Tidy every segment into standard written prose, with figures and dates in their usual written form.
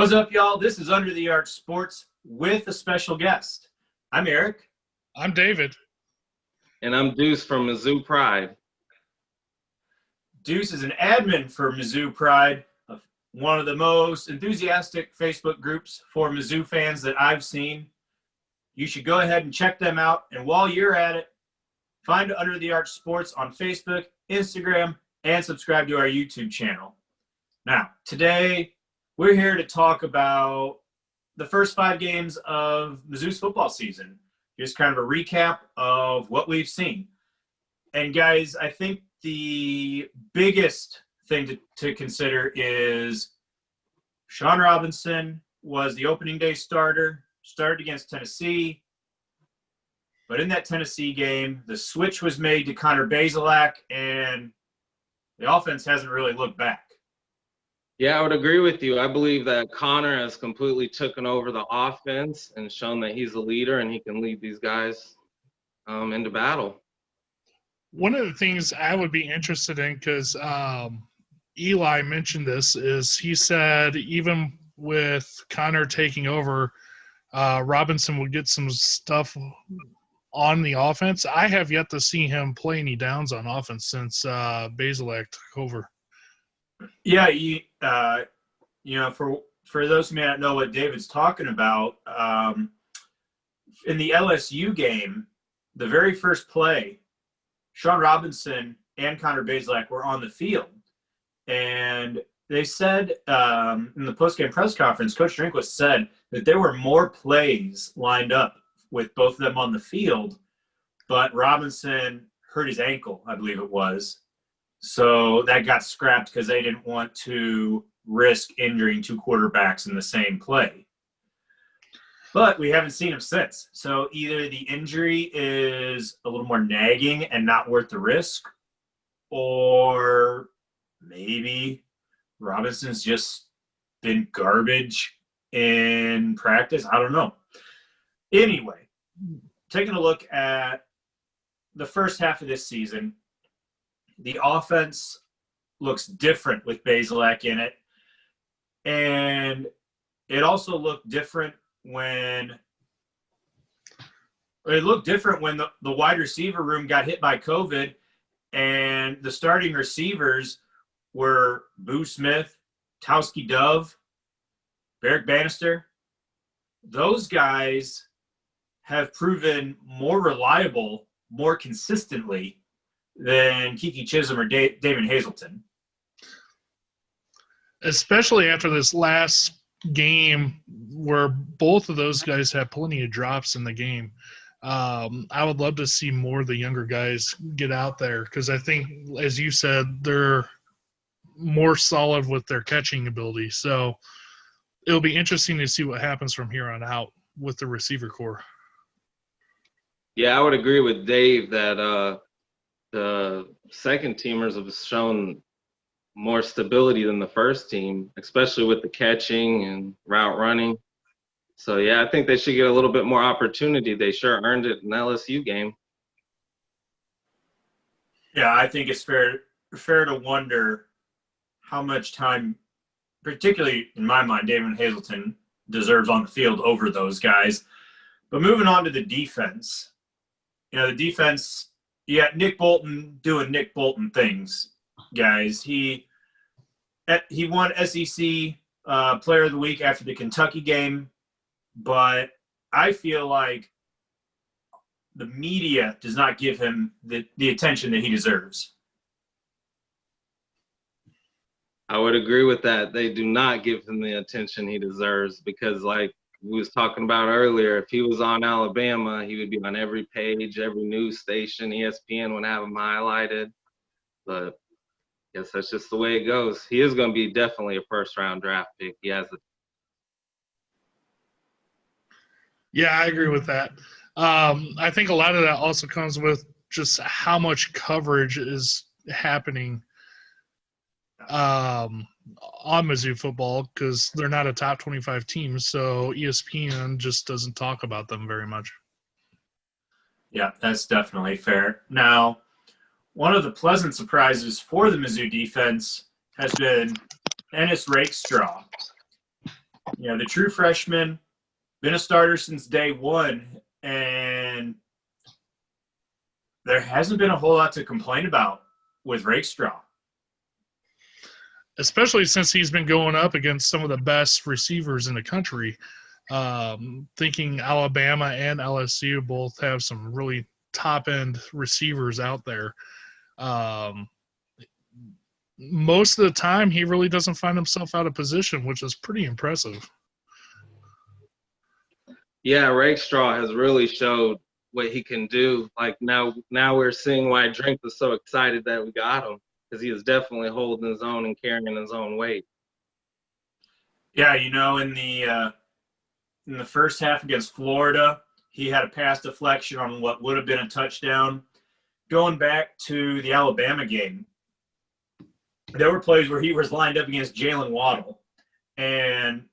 What's up, y'all? This is Under the Arch Sports with a special guest. I'm Eric. I'm David. And I'm Deuce from Mizzou Pride. Deuce is an admin for Mizzou Pride, one of the most enthusiastic Facebook groups for Mizzou fans that I've seen. You should go ahead and check them out. And while you're at it, find Under the Arch Sports on Facebook, Instagram, and subscribe to our YouTube channel. Now, today, we're here to talk about the first 5 games of Mizzou's football season. Just kind of a recap of what we've seen. And guys, I think the biggest thing to consider is Shawn Robinson was the opening day starter, started against Tennessee. But in that Tennessee game, the switch was made to Connor Bazelak, and the offense hasn't really looked back. Yeah, I would agree with you. I believe that Connor has completely taken over the offense and shown that he's a leader and he can lead these guys into battle. One of the things I would be interested in, because Eli mentioned this, is he said even with Connor taking over, Robinson would get some stuff on the offense. I have yet to see him play any downs on offense since Bazelak took over. Yeah, for those who may not know what David's talking about, in the LSU game, the very first play, Shawn Robinson and Connor Bazelak were on the field. And they said in the postgame press conference, Coach Drinkwitz said that there were more plays lined up with both of them on the field, but Robinson hurt his ankle, I believe it was. So that got scrapped because they didn't want to risk injuring 2 quarterbacks in the same play. But we haven't seen him since. So either the injury is a little more nagging and not worth the risk, or maybe Robinson's just been garbage in practice. I don't know. Anyway, taking a look at the first half of this season, the offense looks different with Bazelak in it. And it also looked different when the wide receiver room got hit by COVID, and the starting receivers were Boo Smith, Towski Dove, Barrick Bannister. Those guys have proven more reliable, more consistently than Kiki Chisholm or Damon Hazelton. Especially after this last game where both of those guys had plenty of drops in the game. I would love to see more of the younger guys get out there because I think, as you said, they're more solid with their catching ability. So it'll be interesting to see what happens from here on out with the receiver core. Yeah, I would agree with Dave that the second teamers have shown more stability than the first team, especially with the catching and route running. So, yeah, I think they should get a little bit more opportunity. They sure earned it in the LSU game. Yeah, I think it's fair to wonder how much time, particularly in my mind, Damon Hazelton deserves on the field over those guys. But moving on to the defense, the defense, you got Nick Bolton doing Nick Bolton things, guys. He won SEC Player of the Week after the Kentucky game, but I feel like the media does not give him the attention that he deserves. I would agree with that. They do not give him the attention he deserves because, like we was talking about earlier, if he was on Alabama, he would be on every page, every news station. ESPN would have him highlighted. But I guess that's just the way it goes. He is going to be definitely a first-round draft pick. He has Yeah, I agree with that. I think a lot of that also comes with just how much coverage is happening on Mizzou football because they're not a top 25 team, so ESPN just doesn't talk about them very much. Yeah, that's definitely fair. Now, one of the pleasant surprises for the Mizzou defense has been Ennis Rakestraw. the true freshman, been a starter since day one, and there hasn't been a whole lot to complain about with Rakestraw. Especially since he's been going up against some of the best receivers in the country. Thinking Alabama and LSU both have some really top-end receivers out there. Most of the time, he really doesn't find himself out of position, which is pretty impressive. Yeah, Rakestraw has really showed what he can do. Like now we're seeing why Drink was so excited that we got him, because he is definitely holding his own and carrying his own weight. Yeah, in the first half against Florida, he had a pass deflection on what would have been a touchdown. Going back to the Alabama game, there were plays where he was lined up against Jalen Waddle, and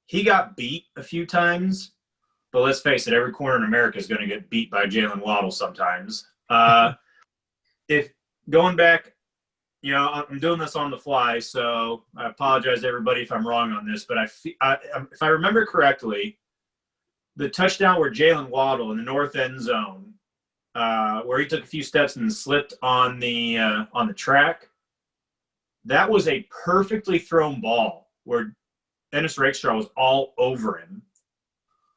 he got beat a few times. But let's face it, every corner in America is going to get beat by Jalen Waddle sometimes. If going back, I'm doing this on the fly, so I apologize to everybody if I'm wrong on this. But if I remember correctly, the touchdown where Jalen Waddle in the north end zone, where he took a few steps and slipped on the track, that was a perfectly thrown ball where Ennis Rakestraw was all over him.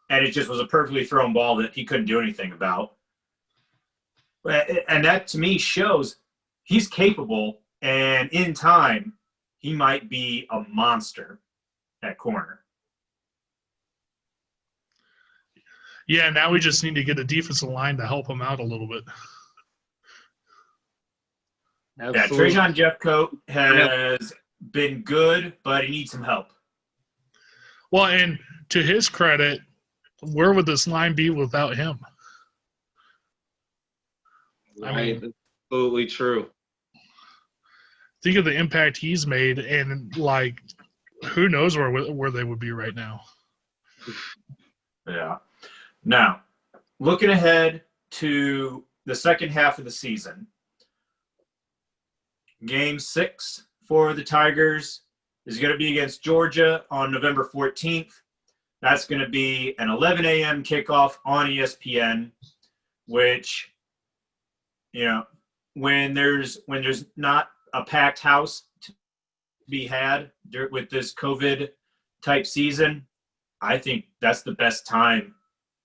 And it just was a perfectly thrown ball that he couldn't do anything about. And that, to me, shows he's capable, and in time, he might be a monster at corner. Yeah, now we just need to get a defensive line to help him out a little bit. Absolutely. Yeah, Trajan Jeffcoat has been good, but he needs some help. Well, and to his credit, where would this line be without him? Right, absolutely true. Think of the impact he's made, and who knows where they would be right now. Yeah. Now, looking ahead to the second half of the season, Game 6 for the Tigers is going to be against Georgia on November 14th. That's going to be an 11 a.m. kickoff on ESPN, which, when there's not a packed house to be had with this COVID-type season, I think that's the best time.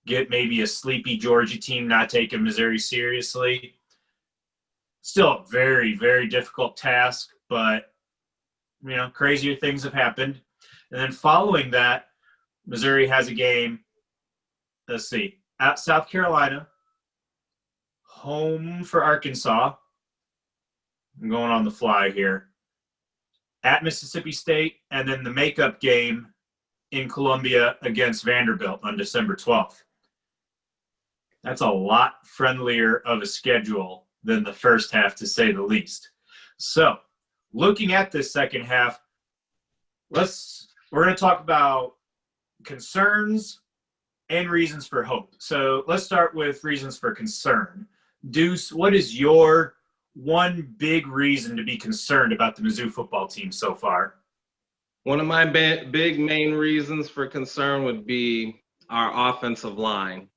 Get maybe a sleepy Georgia team not taking Missouri seriously. Still a very, very difficult task, but, crazier things have happened. And then following that, Missouri has a game, let's see, at South Carolina, home for Arkansas. I'm going on the fly here. At Mississippi State, and then the makeup game in Columbia against Vanderbilt on December 12th. That's a lot friendlier of a schedule than the first half, to say the least. So, looking at this second half, we're going to talk about concerns and reasons for hope. So let's start with reasons for concern. Deuce, what is your one big reason to be concerned about the Mizzou football team so far? One of my big main reasons for concern would be our offensive line.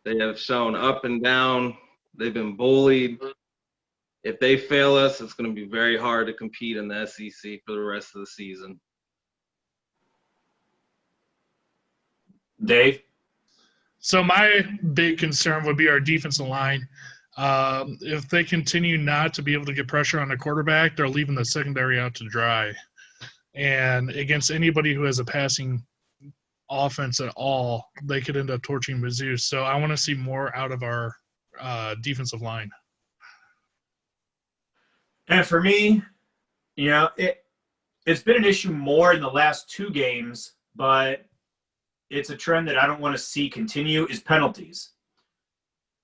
They have shown up and down. They've been bullied. If they fail us, it's going to be very hard to compete in the SEC for the rest of the season. Dave? So my big concern would be our defensive line. If they continue not to be able to get pressure on the quarterback, they're leaving the secondary out to dry. And against anybody who has a passing offense at all, they could end up torching Mizzou. So I want to see more out of our defensive line. And for me, it's been an issue more in the last two games, but it's a trend that I don't want to see continue, is penalties.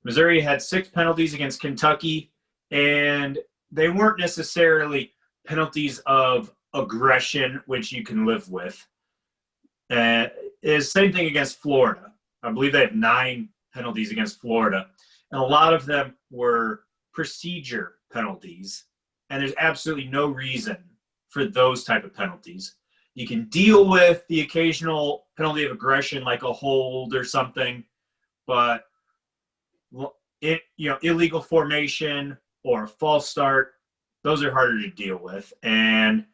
Missouri had 6 penalties against Kentucky, and they weren't necessarily penalties of aggression, which you can live with. Is same thing against Florida. I believe they had 9 penalties against Florida, and a lot of them were procedure penalties, and there's absolutely no reason for those type of penalties. You can deal with the occasional penalty of aggression, like a hold or something, but illegal formation or a false start, those are harder to deal with. And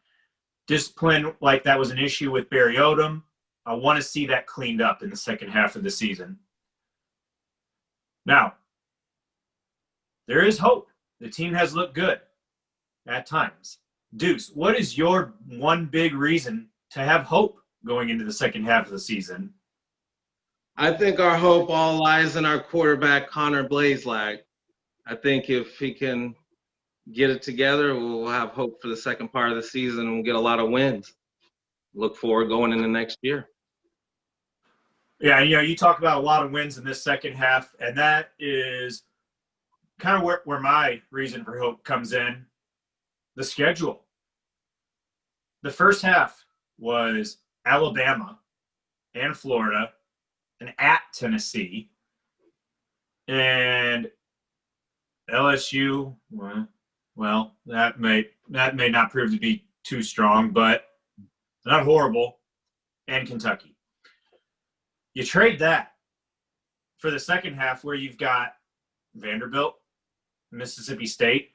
discipline like that was an issue with Barry Odom. I want to see that cleaned up in the second half of the season. Now, there is hope. The team has looked good at times. Deuce, what is your one big reason to have hope going into the second half of the season? I think our hope all lies in our quarterback, Connor Blazelag. I think if he can get it together, we'll have hope for the second part of the season and we'll get a lot of wins. Look forward going into next year. Yeah, you talk about a lot of wins in this second half, and that is kind of where my reason for hope comes in. The schedule. The first half was Alabama and Florida and at Tennessee. And LSU, well, that may not prove to be too strong, but not horrible. And Kentucky. You trade that for the second half where you've got Vanderbilt, Mississippi State.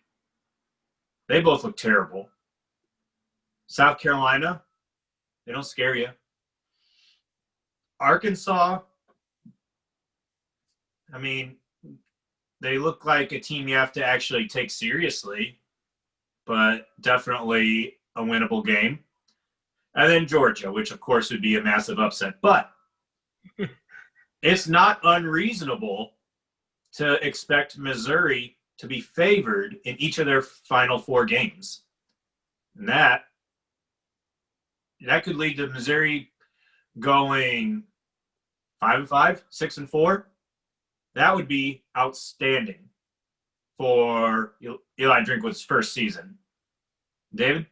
They both look terrible. South Carolina, they don't scare you. Arkansas, I mean, they look like a team you have to actually take seriously, but definitely a winnable game. And then Georgia, which of course would be a massive upset. But it's not unreasonable to expect Missouri to be favored in each of their final 4 games. And that could lead to Missouri going 5-5, 6-4. That would be outstanding for Eli Drinkwitz's first season. David?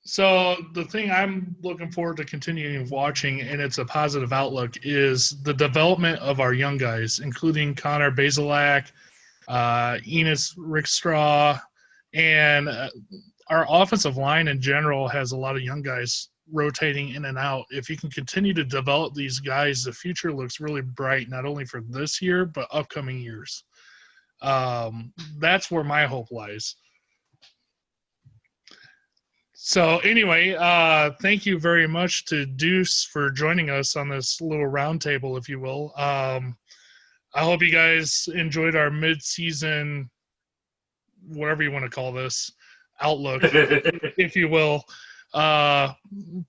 So the thing I'm looking forward to continuing watching, and it's a positive outlook, is the development of our young guys, including Connor Bazelak, Enos Rickstraw, and our offensive line in general has a lot of young guys rotating in and out. If you can continue to develop these guys, the future looks really bright, not only for this year, but upcoming years. That's where my hope lies. So anyway, thank you very much to Deuce for joining us on this little roundtable, if you will. I hope you guys enjoyed our mid-season, whatever you want to call this, outlook, if you will.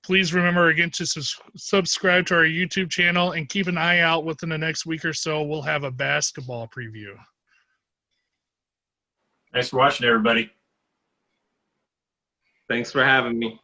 Please remember again to subscribe to our YouTube channel and keep an eye out within the next week or so. We'll have a basketball preview. Thanks for watching, everybody. Thanks for having me.